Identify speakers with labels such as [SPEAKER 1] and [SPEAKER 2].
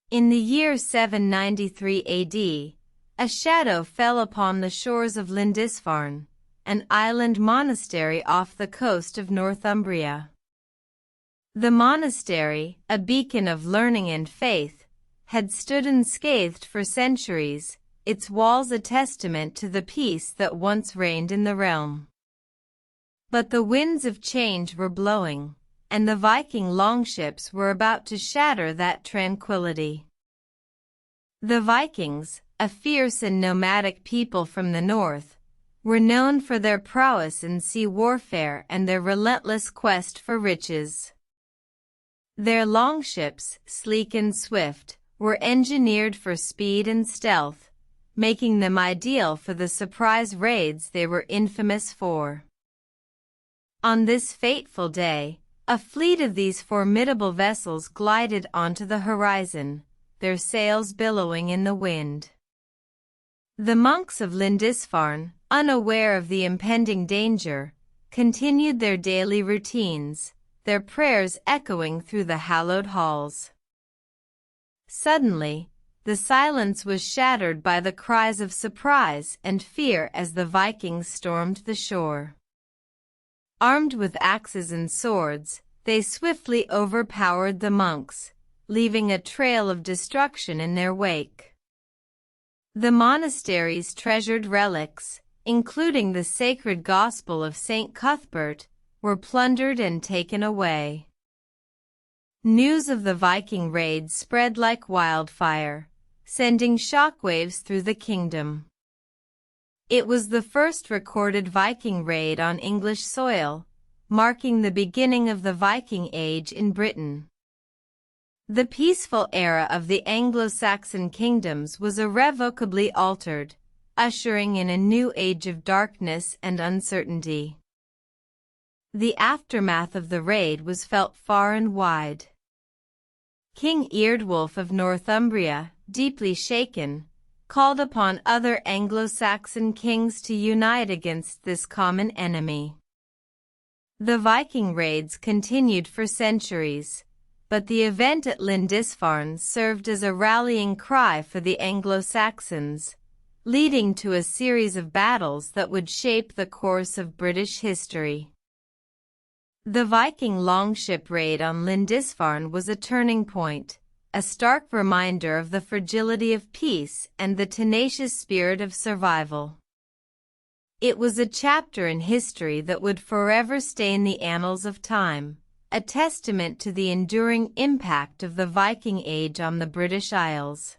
[SPEAKER 1] In the year 793 AD, a shadow fell upon the shores of Lindisfarne, an island monastery off the coast of Northumbria. The monastery, a beacon of learning and faith, had stood unscathed for centuries, its walls a testament to the peace that once reigned in the realm. But the winds of change were blowing, and the Viking longships were about to shatter that tranquility. The Vikings, a fierce and nomadic people from the north, were known for their prowess in sea warfare and their relentless quest for riches. Their longships, sleek and swift, were engineered for speed and stealth, making them ideal for the surprise raids they were infamous for. On this fateful day, a fleet of these formidable vessels glided onto the horizon, their sails billowing in the wind. The monks of Lindisfarne, unaware of the impending danger, continued their daily routines, their prayers echoing through the hallowed halls. Suddenly, the silence was shattered by the cries of surprise and fear as the Vikings stormed the shore. Armed with axes and swords, they swiftly overpowered the monks, leaving a trail of destruction in their wake. The monastery's treasured relics, including the sacred Gospel of St. Cuthbert, were plundered and taken away. News of the Viking raid spread like wildfire, sending shockwaves through the kingdom. It was the first recorded Viking raid on English soil, marking the beginning of the Viking Age in Britain. The peaceful era of the Anglo-Saxon kingdoms was irrevocably altered, ushering in a new age of darkness and uncertainty. The aftermath of the raid was felt far and wide. King Eardwulf of Northumbria, deeply shaken, called upon other Anglo-Saxon kings to unite against this common enemy. The Viking raids continued for centuries, but the event at Lindisfarne served as a rallying cry for the Anglo-Saxons, leading to a series of battles that would shape the course of British history. The Viking longship raid on Lindisfarne was a turning point, a stark reminder of the fragility of peace and the tenacious spirit of survival. It was a chapter in history that would forever stain the annals of time, a testament to the enduring impact of the Viking Age on the British Isles.